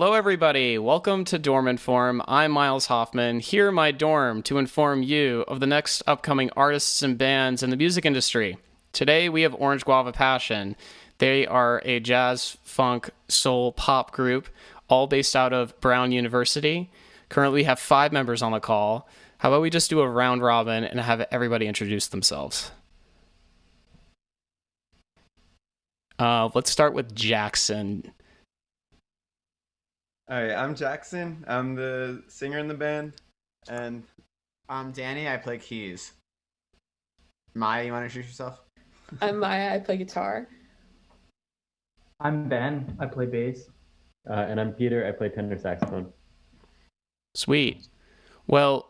Hello, everybody. Welcome to DormInform. I'm Miles Hoffman, here in my dorm to inform you of the next upcoming artists and bands in the music industry. Today, we have Orange Guava Passion. They are a jazz, funk, soul, pop group, all based out of Brown University. Currently, we have 5 members on the call. How about we just do a round robin and have everybody introduce themselves? Let's start with Jackson. All right, I'm Jackson. I'm the singer in the band, and I'm Danny. I play keys. Maya, you want to introduce yourself? I'm Maya. I play guitar. I'm Ben. I play bass. And I'm Peter. I play tenor saxophone. Sweet. Well,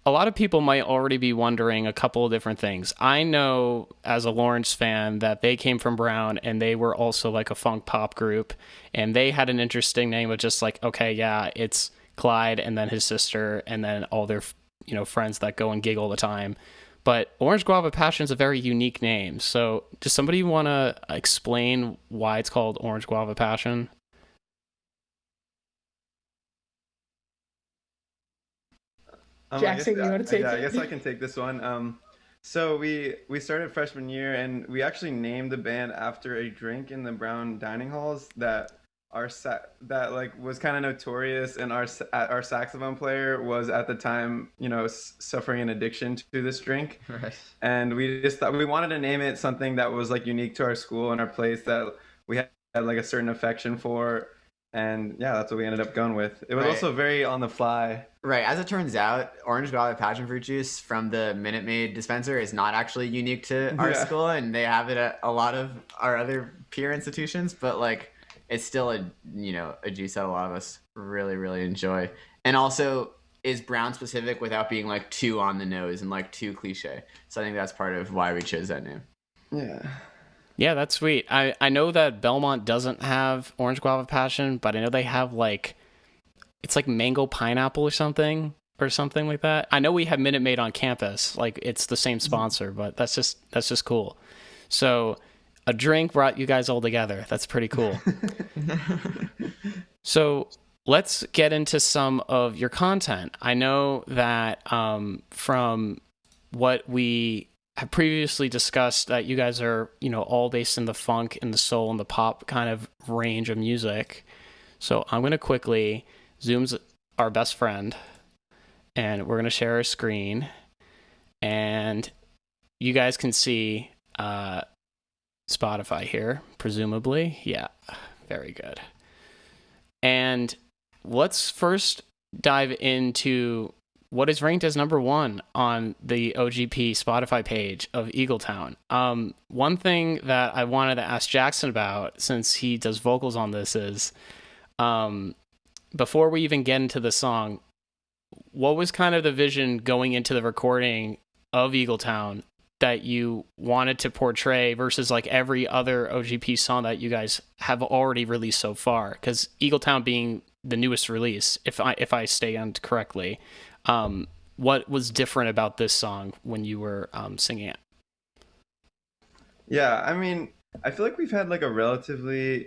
a lot of people might already be wondering a couple of different things. I know as a Lawrence fan that they came from Brown and they were also like a funk pop group, and they had an interesting name of just like, okay, yeah, it's Clyde and then his sister and then all their, friends that go and gig all the time. But Orange Guava Passion is a very unique name. So does somebody want to explain why it's called Orange Guava Passion? Jackson, you want to take it? I guess I can take this one. So we started freshman year, and we actually named the band after a drink in the Brown dining halls that was kind of notorious, and our saxophone player was at the time, suffering an addiction to this drink. Right. And we just thought we wanted to name it something that was like unique to our school and our place that we had like a certain affection for. And yeah, that's what we ended up going with. It was Right. also very on the fly. Right. As it turns out, Orange Guava Passion fruit juice from the Minute Maid dispenser is not actually unique to our Yeah. school, and they have it at a lot of our other peer institutions. But like, it's still a juice that a lot of us really really enjoy, and also is Brown specific without being like too on the nose and like too cliche. So I think that's part of why we chose that name. Yeah. Yeah, that's sweet. I know that Belmont doesn't have Orange Guava Passion, but I know they have it's like mango pineapple or something like that. I know we have Minute Maid on campus, like it's the same sponsor, but that's just cool. So a drink brought you guys all together. That's pretty cool. So let's get into some of your content. I know that from what we have previously discussed that you guys are, all based in the funk and the soul and the pop kind of range of music. So I'm going to quickly, Zoom's our best friend, and we're going to share our screen, and you guys can see Spotify here, presumably. Yeah, very good. And let's first dive into what is ranked as number 1 on the OGP Spotify page of Eagletown. One thing that I wanted to ask Jackson about, since he does vocals on this, is before we even get into the song, what was kind of the vision going into the recording of Eagletown that you wanted to portray versus like every other OGP song that you guys have already released so far? Because Eagletown being the newest release, if I stand correctly, what was different about this song when you were singing it? Yeah, I mean, I feel like we've had like a relatively,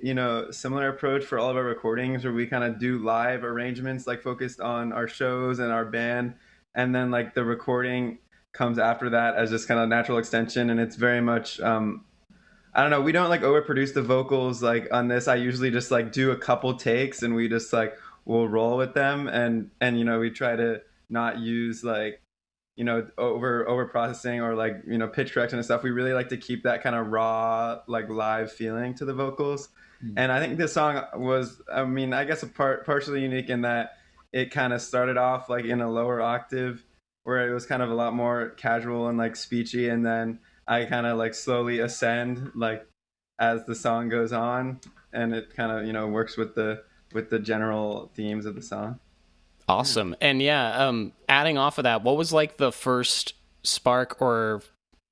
similar approach for all of our recordings where we kind of do live arrangements like focused on our shows and our band, and then like the recording comes after that as just kind of natural extension, and it's very much I don't know, we don't like overproduce the vocals like on this. I usually just like do a couple takes and we just like we'll roll with them, and we try to not use like over processing or like pitch correction and stuff. We really like to keep that kind of raw like live feeling to the vocals. And I think this song was, I mean, I guess partially unique in that it kind of started off like in a lower octave where it was kind of a lot more casual and like speechy, and then I kind of like slowly ascend like as the song goes on, and it kind of works with the general themes of the song. Awesome. And yeah, adding off of that, what was like the first spark or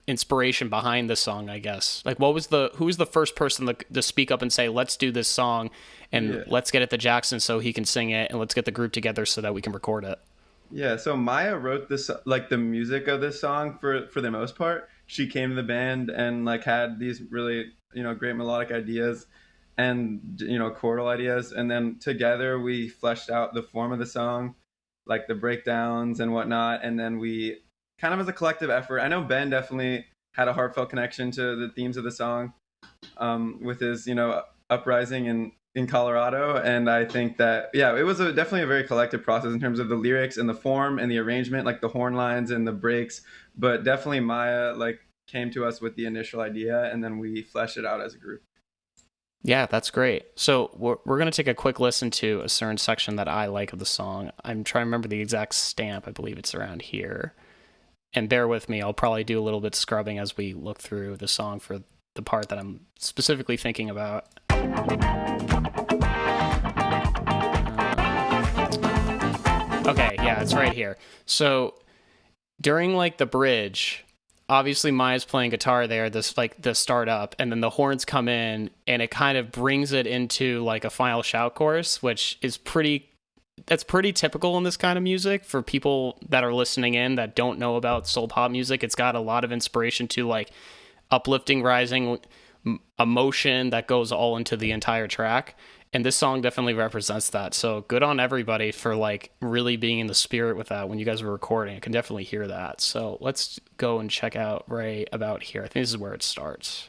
inspiration behind the song, I guess? Like who was the first person to speak up and say, let's do this song and let's get it to Jackson so he can sing it, and let's get the group together so that we can record it? Yeah, so Maya wrote this, like the music of this song for the most part. She came to the band and like had these really, great melodic ideas. and chordal ideas, and then together we fleshed out the form of the song, like the breakdowns and whatnot, and then we kind of as a collective effort. I know Ben definitely had a heartfelt connection to the themes of the song, with his uprising in Colorado, and I think that it was definitely a very collective process in terms of the lyrics and the form and the arrangement, like the horn lines and the breaks. But definitely Maya like came to us with the initial idea, and then we fleshed it out as a group. Yeah, that's great. So we're going to take a quick listen to a certain section that I like of the song. I'm trying to remember the exact stamp. I believe it's around here. And bear with me, I'll probably do a little bit of scrubbing as we look through the song for the part that I'm specifically thinking about. Okay, yeah, it's right here. So during like the bridge, obviously Maya's playing guitar there, this like the start up, and then the horns come in and it kind of brings it into like a final shout chorus, which is pretty typical in this kind of music for people that are listening in that don't know about soul pop music. It's got a lot of inspiration to like uplifting, rising emotion that goes all into the entire track. And this song definitely represents that. So good on everybody for like really being in the spirit with that when you guys were recording. I can definitely hear that. So let's go and check out right about here. I think this is where it starts.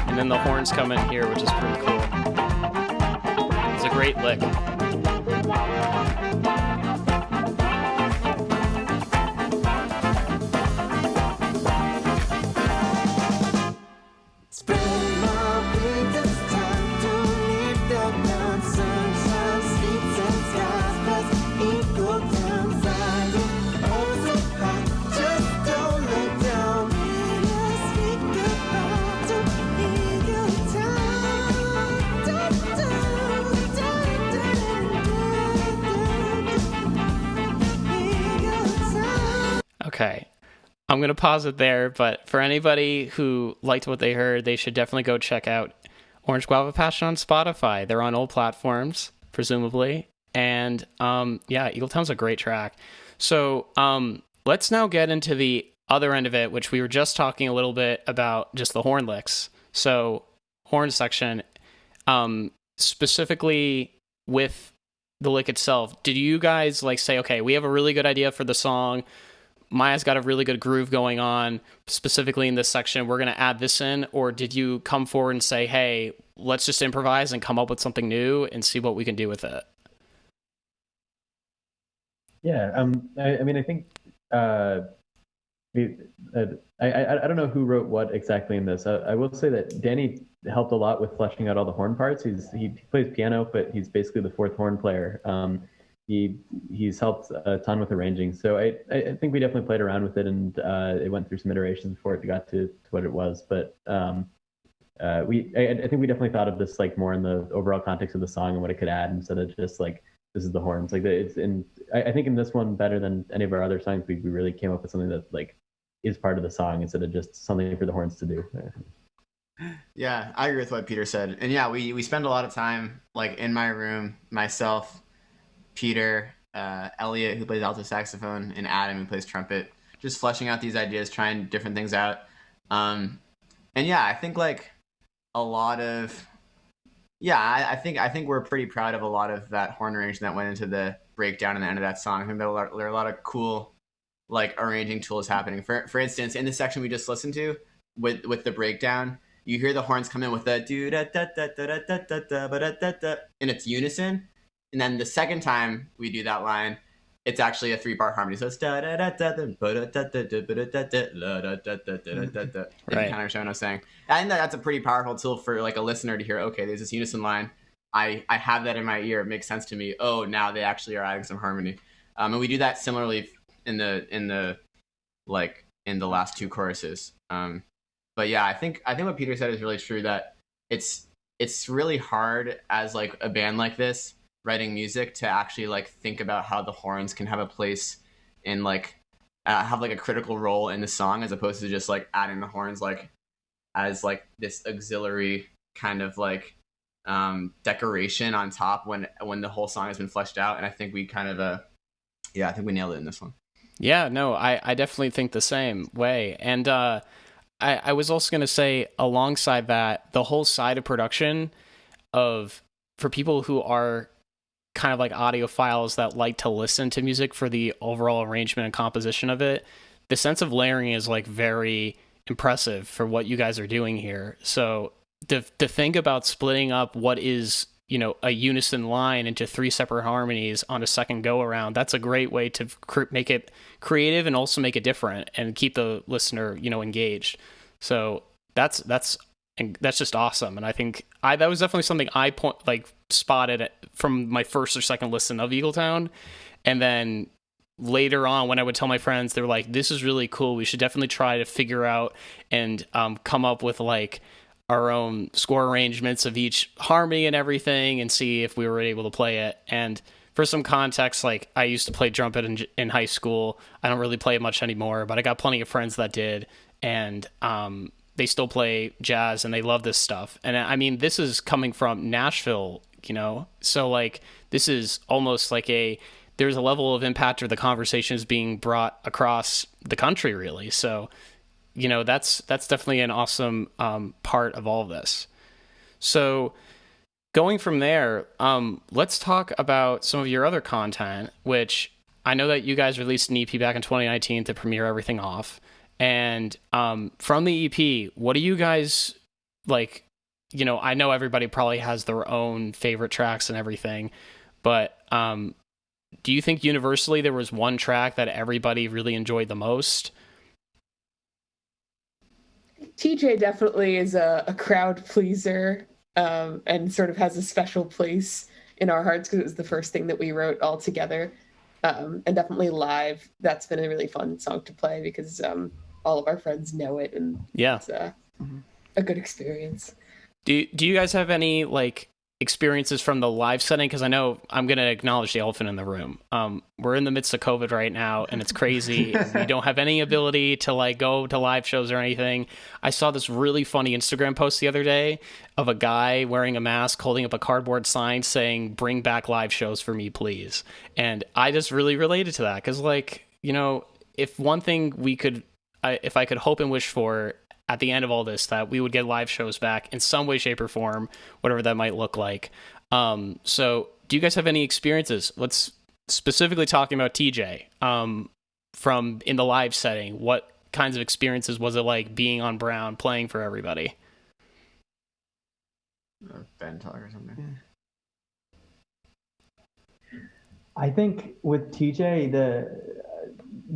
And then the horns come in here, which is pretty cool. It's a great lick. Okay, I'm going to pause it there, but for anybody who liked what they heard, they should definitely go check out Orange Guava Passion on Spotify. They're on all platforms, presumably. And Eagle Town's a great track. So let's now get into the other end of it, which we were just talking a little bit about, just the horn licks. So horn section, specifically with the lick itself, did you guys like say, okay, we have a really good idea for the song, Maya's got a really good groove going on, specifically in this section, we're going to add this in? Or did you come forward and say, hey, let's just improvise and come up with something new and see what we can do with it? Yeah, I mean, I think I don't know who wrote what exactly in this. I will say that Danny helped a lot with fleshing out all the horn parts. He plays piano, but he's basically the fourth horn player. He's helped a ton with arranging. So I think we definitely played around with it, and it went through some iterations before it got to what it was. But I think we definitely thought of this like more in the overall context of the song and what it could add, instead of just like, this is the horns. Like it's in. I think in this one, better than any of our other songs, we really came up with something that like is part of the song instead of just something for the horns to do. Yeah, I agree with what Peter said. And yeah, we spend a lot of time like in my room, myself, Peter, Elliot, who plays alto saxophone, and Adam, who plays trumpet, just fleshing out these ideas, trying different things out. And yeah, I think like a lot of, I think we're pretty proud of a lot of that horn arrangement that went into the breakdown and the end of that song. I think there are a lot of cool like arranging tools happening. For instance, in the section we just listened to with the breakdown, you hear the horns come in with the do da da da da da da da da da da, and it's unison. And then the second time we do that line, it's actually a 3-part harmony. So it's da da da da da da da da da da da da da. Kind of understand what I'm saying. I think that's a pretty powerful tool for like a listener to hear. Okay, there's this unison line. I have that in my ear. It makes sense to me. Oh, now they actually are adding some harmony. And we do that similarly in the last two choruses. But yeah, I think what Peter said is really true, that it's really hard as like a band like this writing music to actually like think about how the horns can have a place in like have like a critical role in the song, as opposed to just like adding the horns like as like this auxiliary kind of like decoration on top when the whole song has been fleshed out. And I think we kind of I think we nailed it in this one. Yeah, no, I definitely think the same way. And I was also going to say, alongside that, the whole side of production for people who are kind of like audiophiles that like to listen to music for the overall arrangement and composition of it, the sense of layering is like very impressive for what you guys are doing here. So to think about splitting up what is, a unison line into 3 separate harmonies on a second go around, that's a great way to make it creative and also make it different and keep the listener, engaged. So that's just awesome. And I think that was definitely something I spotted from my first or second listen of Eagletown. And then later on, when I would tell my friends, they were like, this is really cool. We should definitely try to figure out and come up with like our own score arrangements of each harmony and everything, and see if we were able to play it. And for some context, like, I used to play trumpet in high school. I don't really play it much anymore, but I got plenty of friends that did, and they still play jazz and they love this stuff. And I mean, this is coming from Nashville, so like, this is almost like there's a level of impact, or the conversation is being brought across the country, really. So that's definitely an awesome part of all of this. So going from there, let's talk about some of your other content, which I know that you guys released an EP back in 2019 to premiere everything off. And from the EP, what do you guys like? I know everybody probably has their own favorite tracks and everything, but do you think universally there was one track that everybody really enjoyed the most? TJ definitely is a crowd pleaser, and sort of has a special place in our hearts because it was the first thing that we wrote all together. And definitely live, that's been a really fun song to play because all of our friends know it, and it's a good experience. Do you guys have any like experiences from the live setting? Because I know I'm going to acknowledge the elephant in the room. We're in the midst of COVID right now, and it's crazy. We don't have any ability to like go to live shows or anything. I saw this really funny Instagram post the other day of a guy wearing a mask holding up a cardboard sign saying, "Bring back live shows for me, please." And I just really related to that because, like, if one thing if I could hope and wish for at the end of all this, that we would get live shows back in some way, shape, or form, whatever that might look like. So do you guys have any experiences? Let's specifically talking about TJ, from in the live setting. What kinds of experiences was it like being on Brown, playing for everybody? Ben talk or something. I think with TJ,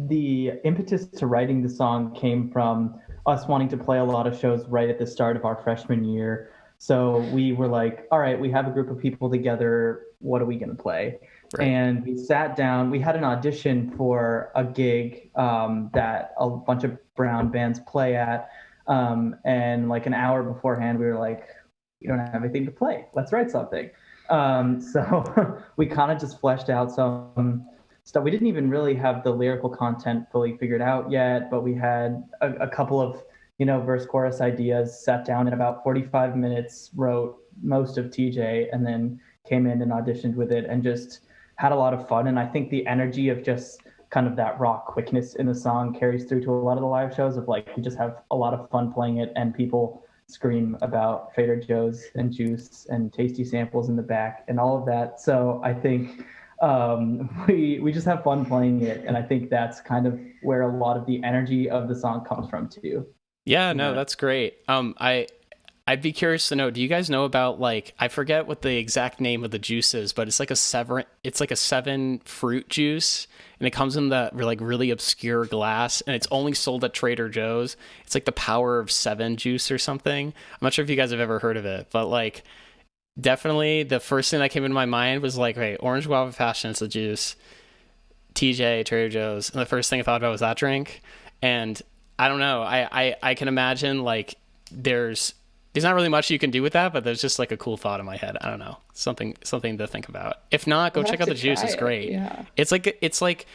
the impetus to writing the song came from us wanting to play a lot of shows right at the start of our freshman year. So we were like, all right, we have a group of people together. What are we going to play? Right. And we sat down. We had an audition for a gig that a bunch of Brown bands play at. And like an hour beforehand, we were like, we don't have anything to play. Let's write something. So we kind of just fleshed out some stuff. We didn't even really have the lyrical content fully figured out yet, but we had a couple of, verse chorus ideas, sat down in about 45 minutes, wrote most of TJ, and then came in and auditioned with it and just had a lot of fun. And I think the energy of just kind of that raw quickness in the song carries through to a lot of the live shows of like, we just have a lot of fun playing it, and people scream about Trader Joe's and juice and tasty samples in the back and all of that. So I think we just have fun playing it, and I think that's kind of where a lot of the energy of the song comes from too. Yeah, no, that's great. I'd be curious to know, do you guys know about, like, I forget what the exact name of the juice is, but it's like a seven fruit juice, and it comes in the like really obscure glass, and it's only sold at Trader Joe's. It's like the Power of 7 juice or something. I'm not sure if you guys have ever heard of it, but like, definitely the first thing that came into my mind was like, okay, orange guava passion is the juice, TJ, Trader Joe's, and the first thing I thought about was that drink. And I don't know, I can imagine like there's not really much you can do with that, but there's just like a cool thought in my head. I don't know, something to think about. If not, go check out the juice. It's great. Yeah. It's like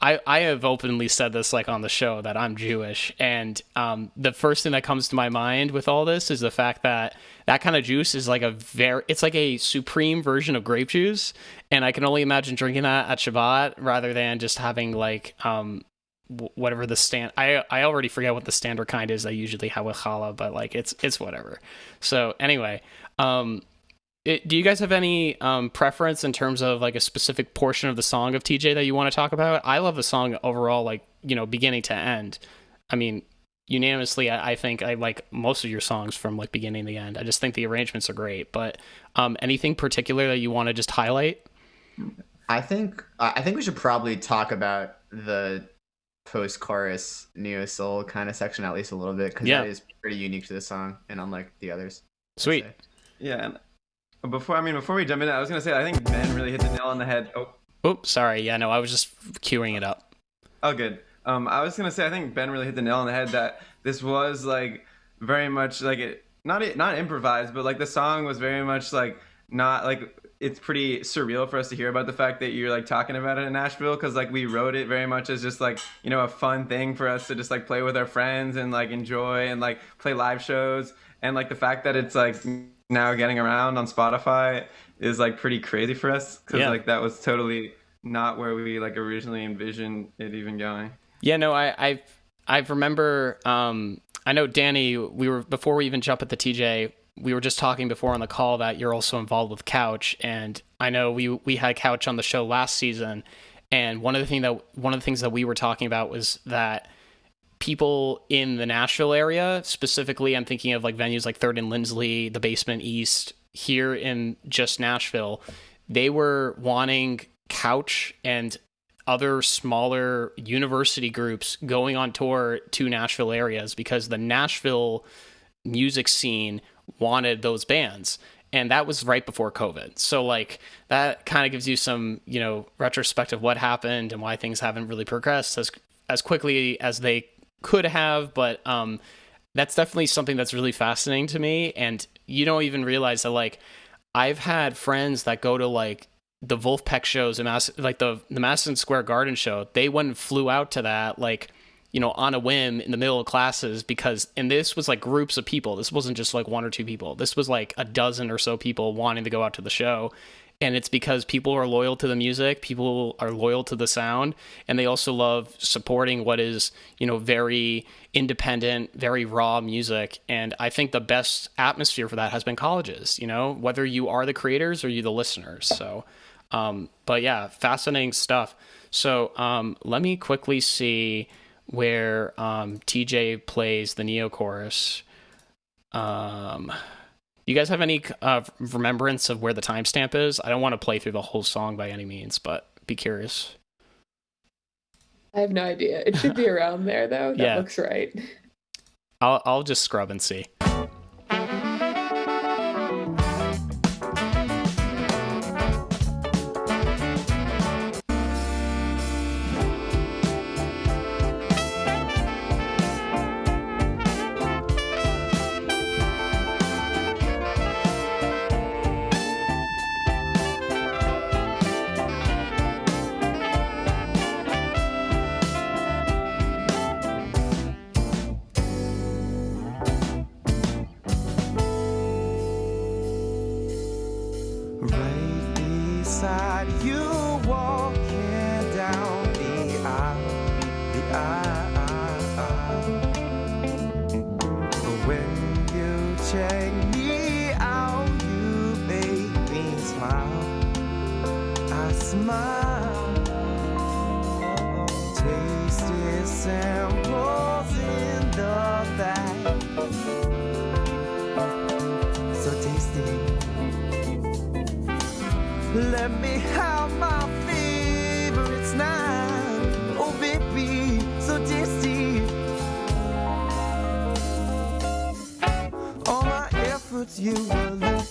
I have openly said this like on the show that I'm Jewish, and the first thing that comes to my mind with all this is the fact that that kind of juice is like it's like a supreme version of grape juice, and I can only imagine drinking that at Shabbat rather than just having like whatever the I already forget what the standard kind is I usually have with challah, but like it's whatever. So anyway, do you guys have any preference in terms of like a specific portion of the song of TJ that you want to talk about? I love the song overall, like, you know, beginning to end. I mean, unanimously, I think I like most of your songs from like beginning to the end. I just think the arrangements are great. But anything particular that you want to just highlight? I think we should probably talk about the post-chorus neo soul kind of section at least a little bit, because that is pretty unique to the song and unlike the others. Sweet. Yeah. And before we jump in, I was gonna say I think Ben really hit the nail on the head. Oops, sorry. Yeah, no, I was just queuing it up. Oh, good. I was gonna say I think Ben really hit the nail on the head that this was like very much like not improvised, but like the song was very much like not like, it's pretty surreal for us to hear about the fact that you're like talking about it in Nashville, because like we wrote it very much as just like, you know, a fun thing for us to just like play with our friends and like enjoy and like play live shows, and like the fact that it's like now getting around on Spotify is like pretty crazy for us, because like that was totally not where we like originally envisioned it even going. Yeah, no, I remember. I know Danny. Before we even jump at the TJ. We were just talking before on the call that you're also involved with Couch, and I know we had Couch on the show last season, and one of the things that we were talking about was that people in the Nashville area, specifically, I'm thinking of like venues like Third and Lindsley, the Basement East, here in just Nashville, they were wanting Couch and other smaller university groups going on tour to Nashville areas because the Nashville music scene wanted those bands, and that was right before COVID. So like that kind of gives you some, you know, retrospective what happened and why things haven't really progressed as quickly as they could have. But that's definitely something that's really fascinating to me. And you don't even realize that like I've had friends that go to like the Wolfpack shows and like the Madison Square Garden show. They went and flew out to that like, you know, on a whim in the middle of classes and this was like groups of people. This wasn't just like one or two people. This was like a dozen or so people wanting to go out to the show. And it's because people are loyal to the music, people are loyal to the sound, and they also love supporting what is, you know, very independent, very raw music. And I think the best atmosphere for that has been colleges, you know, whether you are the creators or you the listeners. So, but yeah, fascinating stuff. So let me quickly see where TJ plays the neo chorus. You guys have any remembrance of where the timestamp is? I don't want to play through the whole song by any means, but be curious. I have no idea. It should be around there though. That looks right. I'll just scrub and see. Let me have my favorite snack. Oh, baby, so tasty. All my efforts you will look.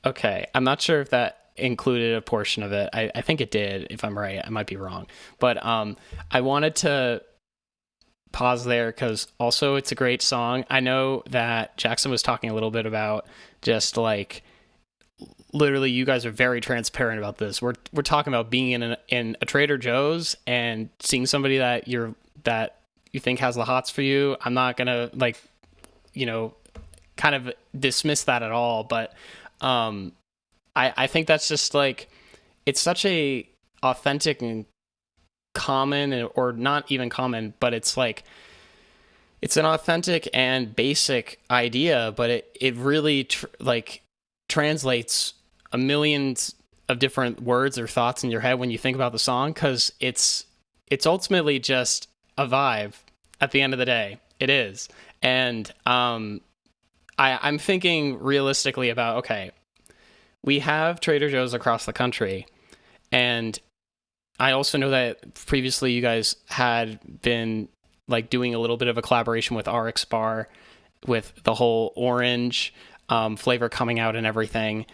Okay, I'm not sure if that included a portion of it. I think it did, if I'm right. I might be wrong. But I wanted to pause there because also it's a great song. I know that Jackson was talking a little bit about just like literally you guys are very transparent about this. We're talking about being in a Trader Joe's and seeing somebody that you think has the hots for you. I'm not gonna like, kind of dismiss that at all, but I think that's just like, it's such a authentic and common, or not even common, but it's like, it's an authentic and basic idea, but it really translates a million of different words or thoughts in your head when you think about the song, because it's ultimately just a vibe at the end of the day. It is. And I'm thinking realistically about, okay, we have Trader Joe's across the country, and I also know that previously you guys had been like doing a little bit of a collaboration with RX Bar, with the whole orange flavor coming out and everything.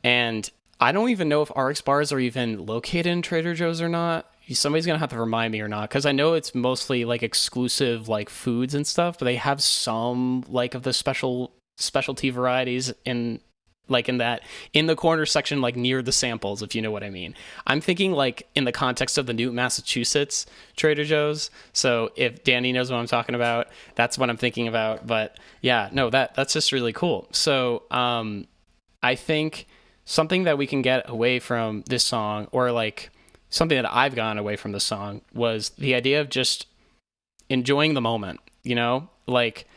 And I don't even know if RX Bars are even located in Trader Joe's or not. Somebody's gonna have to remind me or not, because I know it's mostly like exclusive like foods and stuff, but they have some like of the specialty varieties in the corner section, like near the samples, if you know what I mean. I'm thinking like in the context of the Newton, Massachusetts Trader Joe's. So if Danny knows what I'm talking about, that's what I'm thinking about. But yeah, no, that's just really cool. So I think something that we can get away from this song, or like something that I've gotten away from the song, was the idea of just enjoying the moment, like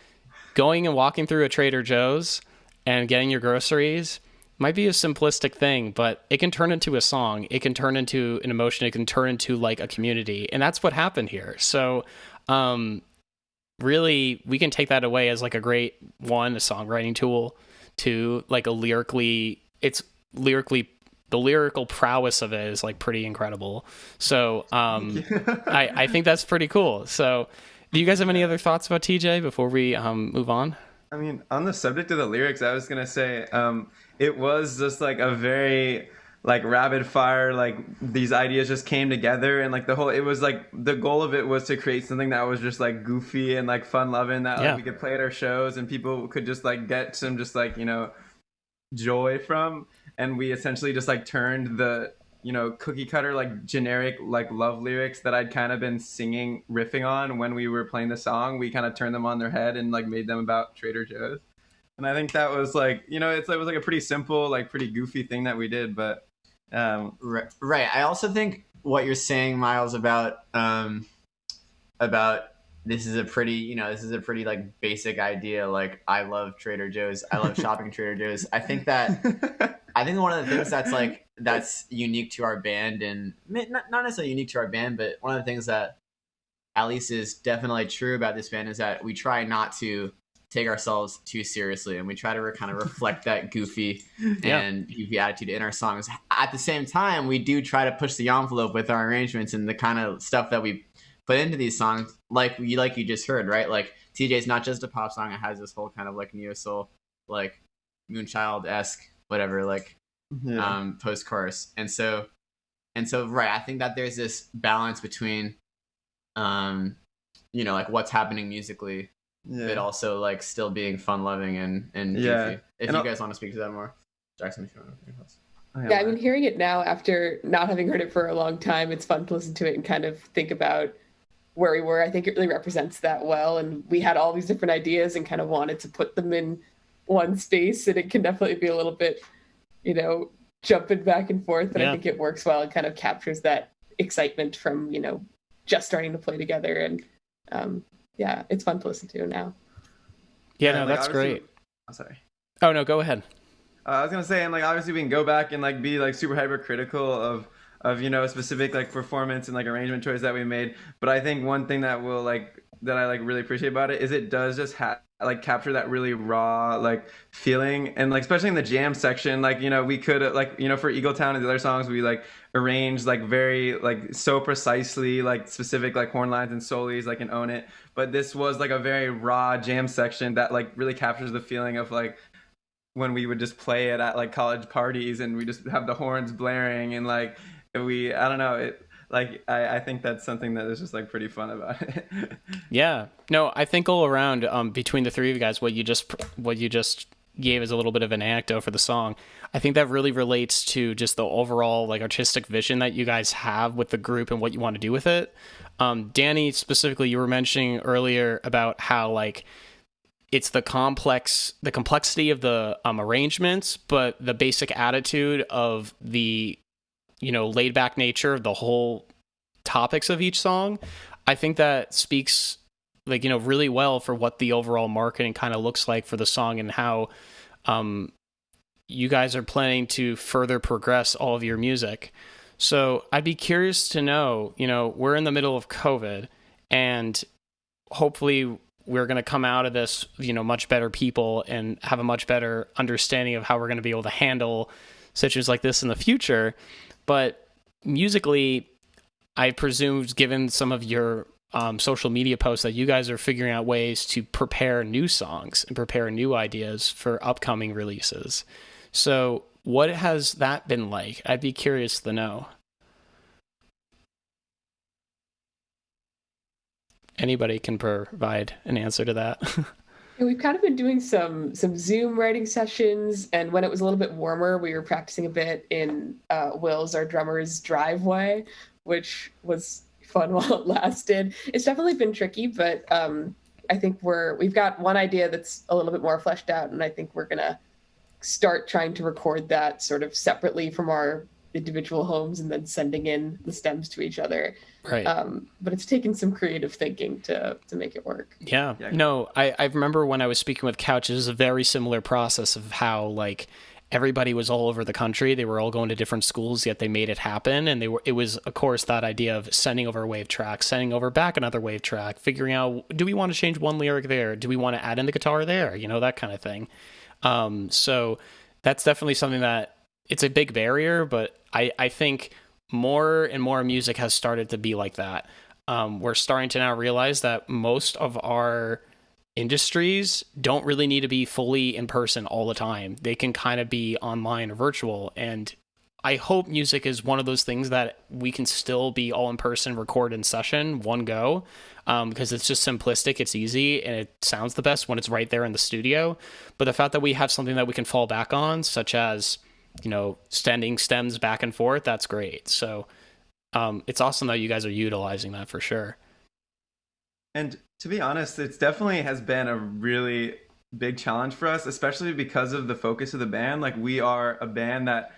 going and walking through a Trader Joe's and getting your groceries might be a simplistic thing, but it can turn into a song. It can turn into an emotion. It can turn into like a community. And that's what happened here. So really, we can take that away as like a great, one, a songwriting tool, two, like the lyrical prowess of it is like pretty incredible. So I think that's pretty cool. So do you guys have any other thoughts about TJ before we move on? I mean, on the subject of the lyrics, I was gonna say, it was just like a very like rapid fire, like these ideas just came together, and like it was like the goal of it was to create something that was just like goofy and like fun loving, that like we could play at our shows and people could just like get some just like, joy from. And we essentially just like turned the, cookie cutter, like generic, like love lyrics that I'd kind of been riffing on when we were playing the song. We kind of turned them on their head and like made them about Trader Joe's. And I think that was like, it was like a pretty simple, like pretty goofy thing that we did. But right. I also think what you're saying, Miles, about this is a pretty like basic idea. Like, I love Trader Joe's. I love shopping at Trader Joe's. I think one of the things that's unique to our band, and not necessarily unique to our band, but one of the things that at least is definitely true about this band is that we try not to take ourselves too seriously, and we try to kind of reflect that goofy and goofy attitude in our songs. At the same time, we do try to push the envelope with our arrangements and the kind of stuff that we put into these songs, like you just heard, right? Like, TJ's not just a pop song; it has this whole kind of like neo soul, like Moonchild-esque, whatever, like post chorus. And so right, I think that there's this balance between like what's happening musically, but also like still being fun loving and goofy. If you guys want to speak to that more, Jackson, if you want to. Yeah, I mean, hearing it now after not having heard it for a long time, it's fun to listen to it and kind of think about where we were. I think it really represents that well. And we had all these different ideas and kind of wanted to put them in one space. And it can definitely be a little bit, jumping back and forth. But I think it works well. It kind of captures that excitement from, just starting to play together. And it's fun to listen to now. Yeah, no, that's great. I'm sorry. Oh, no, go ahead. I was gonna say, and like obviously we can go back and like be like super hypercritical of a specific like performance and like arrangement choice that we made. But I think one thing that I like really appreciate about it is it does just like capture that really raw like feeling, and like especially in the jam section, like we could like for Eagle Town and the other songs we like arranged like very like so precisely like specific like horn lines and solis like in Own It. But this was like a very raw jam section that like really captures the feeling of like when we would just play it at like college parties and we just have the horns blaring and like I don't know, I think that's something that is just like pretty fun about it. Yeah, no, I think all around between the three of you guys, what you just gave as a little bit of an anecdote for the song, I think that really relates to just the overall like artistic vision that you guys have with the group and what you want to do with it. Danny, specifically, you were mentioning earlier about how like it's the complexity of the arrangements, but the basic attitude of the, laid back nature of the whole topics of each song. I think that speaks like, really well for what the overall marketing kind of looks like for the song and how you guys are planning to further progress all of your music. So I'd be curious to know, we're in the middle of COVID, and hopefully we're going to come out of this, much better people and have a much better understanding of how we're going to be able to handle situations like this in the future. But musically, I presume, given some of your social media posts, that you guys are figuring out ways to prepare new songs and prepare new ideas for upcoming releases. So what has that been like? I'd be curious to know. Anybody can provide an answer to that. We've kind of been doing some Zoom writing sessions, and when it was a little bit warmer, we were practicing a bit in Will's, our drummer's, driveway, which was fun while it lasted. It's definitely been tricky, but I think we've got one idea that's a little bit more fleshed out, and I think we're gonna start trying to record that sort of separately from our individual homes and then sending in the stems to each other. Right. But it's taken some creative thinking to make it work. Yeah. No, I remember when I was speaking with Couch, it was a very similar process of how like everybody was all over the country. They were all going to different schools, yet they made it happen. And it was, of course, that idea of sending over a wave track, sending over back another wave track, figuring out, do we want to change one lyric there? Do we want to add in the guitar there? That kind of thing. So that's definitely something that it's a big barrier, but I think more and more music has started to be like that. We're starting to now realize that most of our industries don't really need to be fully in person all the time. They can kind of be online or virtual. And I hope music is one of those things that we can still be all in person, record in session, one go, because it's just simplistic, it's easy, and it sounds the best when it's right there in the studio. But the fact that we have something that we can fall back on, such as, sending stems back and forth, that's great. So it's awesome that you guys are utilizing that for sure. And to be honest, it's definitely has been a really big challenge for us, especially because of the focus of the band. Like, we are a band that,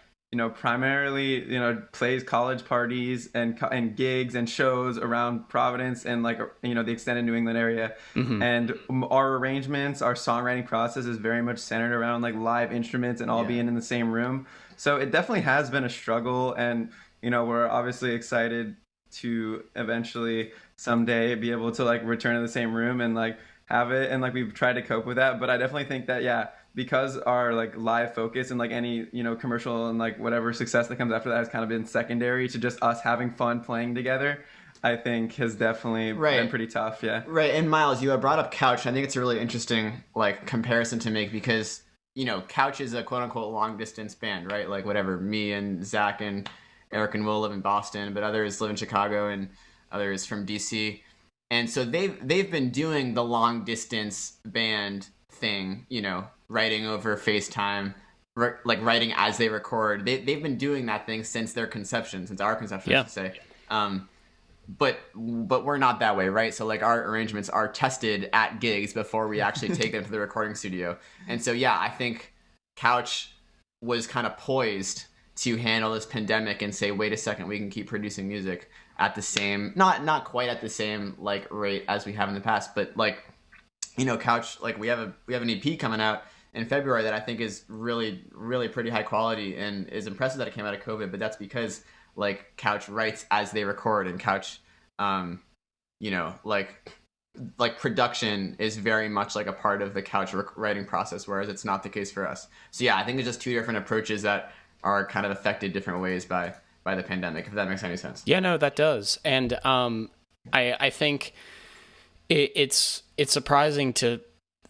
primarily, plays college parties and gigs and shows around Providence and like, the extended New England area. Mm-hmm. And our arrangements, our songwriting process is very much centered around like live instruments and all being in the same room. So it definitely has been a struggle. And, we're obviously excited to eventually someday be able to like return to the same room and like have it. And like, we've tried to cope with that. But I definitely think that, because our like live focus and like any commercial and like whatever success that comes after that has kind of been secondary to just us having fun playing together, I think has definitely been pretty tough. Right. And Miles, you brought up Couch. I think it's a really interesting like comparison to make because Couch is a quote unquote long distance band, right? Like whatever, me and Zach and Eric and Will live in Boston, but others live in Chicago and others from DC. And so they've been doing the long distance band thing, writing over FaceTime, like writing as they record. They've been doing that thing since our conception, I should say. But we're not that way, right? So like our arrangements are tested at gigs before we actually take them to the recording studio. And so I think Couch was kind of poised to handle this pandemic and say, wait a second, we can keep producing music at the same, not quite at the same like rate as we have in the past, but like Couch, like we have an EP coming out in February that I think is really, really pretty high quality and is impressive that it came out of COVID, but that's because like Couch writes as they record and Couch, like production is very much like a part of the Couch writing process, whereas it's not the case for us. So I think it's just two different approaches that are kind of affected different ways by the pandemic, if that makes any sense. Yeah, no, that does. And I think it's surprising to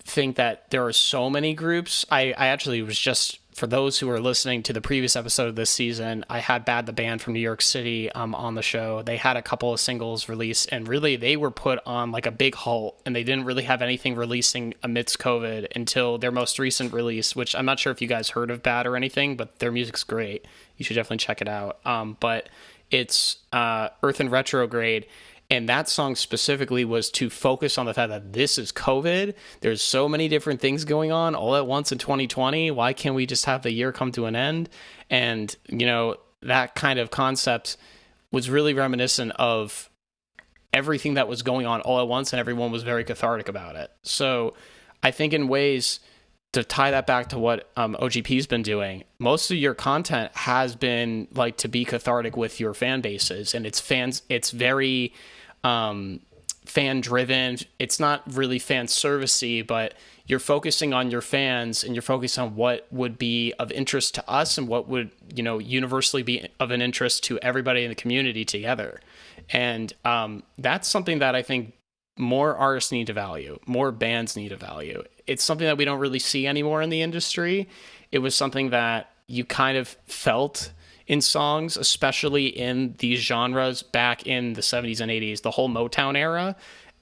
think that there are so many groups. I actually was just for those who are listening to the previous episode of this season, I had Bad the Band from New York City on the show. They had a couple of singles released, and really they were put on like a big halt, and they didn't really have anything releasing amidst COVID until their most recent release, which I'm not sure if you guys heard of Bad or anything, but their music's great. You should definitely check it out. But it's Earth in Retrograde. And that song specifically was to focus on the fact that this is COVID. There's so many different things going on all at once in 2020. Why can't we just have the year come to an end? And, you know, that kind of concept was really reminiscent of everything that was going on all at once, and everyone was very cathartic about it. So I think in ways to tie that back to what OGP's been doing, most of your content has been like to be cathartic with your fan bases, and it's very fan driven. It's not really fan servicey, but you're focusing on your fans, and you're focused on what would be of interest to us and what would, you know, universally be of an interest to everybody in the community together. And that's something that I think more artists need to value, more bands need to value. It's something that we don't really see anymore in the industry. It was something that you kind of felt in songs, especially in these genres back in the 70s and 80s, the whole Motown era.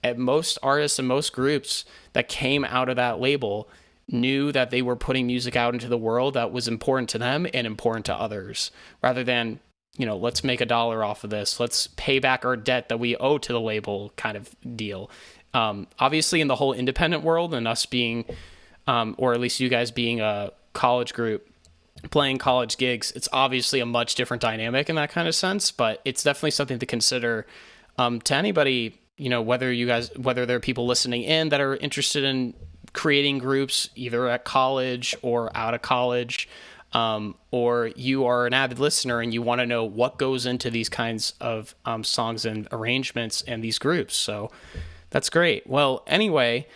And most artists and most groups that came out of that label knew that they were putting music out into the world that was important to them and important to others, rather than, you know, let's make $1 off of this, let's pay back our debt that we owe to the label kind of deal. Obviously in the whole independent world, and us being, or at least you guys being a college group playing college gigs, it's obviously a much different dynamic in that kind of sense, but it's definitely something to consider to anybody, you know, whether there are people listening in that are interested in creating groups either at college or out of college, or you are an avid listener and you want to know what goes into these kinds of songs and arrangements and these groups. So that's great. Well, anyway,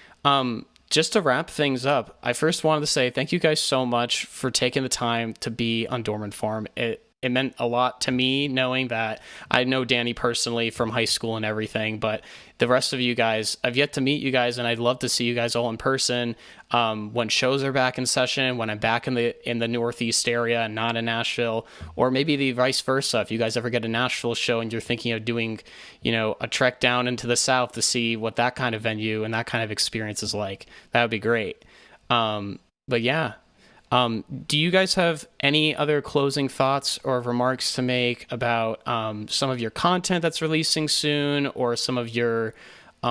just to wrap things up, I first wanted to say thank you guys so much for taking the time to be on DormInform. It meant a lot to me knowing that I know Danny personally from high school and everything, but the rest of you guys, I've yet to meet you guys, and I'd love to see you guys all in person when shows are back in session, when I'm back in the Northeast area and not in Nashville, or maybe the vice versa. If you guys ever get a Nashville show and you're thinking of doing, you know, a trek down into the South to see what that kind of venue and that kind of experience is like, that would be great. But yeah. Do you guys have any other closing thoughts or remarks to make about some of your content that's releasing soon, or some of your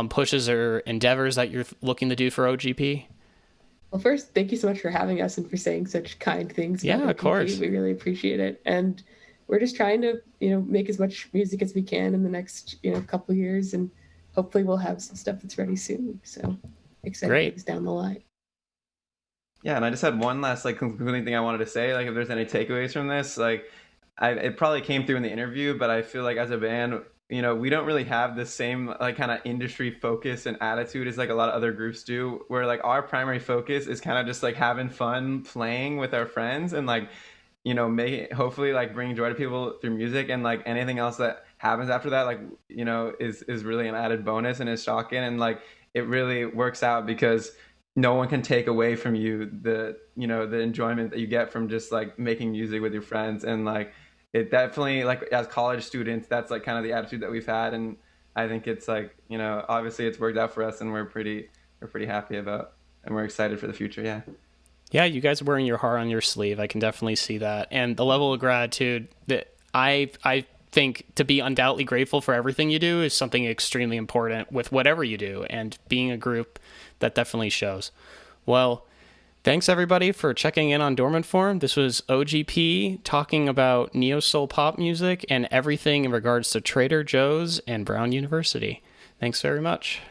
pushes or endeavors that you're looking to do for OGP? Well, first, thank you so much for having us and for saying such kind things about Yeah, of OGP. course. We really appreciate it. And we're just trying to, you know, make as much music as we can in the next, you know, couple of years, and hopefully we'll have some stuff that's ready soon. So excited Great. things down the line. Yeah, and I just had one last like concluding thing I wanted to say. Like, if there's any takeaways from this, like, it probably came through in the interview, but I feel like as a band, you know, we don't really have the same like kind of industry focus and attitude as like a lot of other groups do, where like our primary focus is kind of just like having fun playing with our friends and like, you know, hopefully like bringing joy to people through music, and like anything else that happens after that, like, you know, is really an added bonus and is shocking, and like it really works out because no one can take away from you the, you know, the enjoyment that you get from just like making music with your friends. And like it definitely, like as college students, that's like kind of the attitude that we've had, and I think it's like, you know, obviously it's worked out for us, and we're pretty happy about, and we're excited for the future. Yeah, you guys are wearing your heart on your sleeve. I can definitely see that, and the level of gratitude that I think to be undoubtedly grateful for everything you do is something extremely important with whatever you do, and being a group that definitely shows. Well, thanks everybody for checking in on DormInform. This was OGP talking about neo soul pop music and everything in regards to Trader Joe's and Brown University. Thanks very much.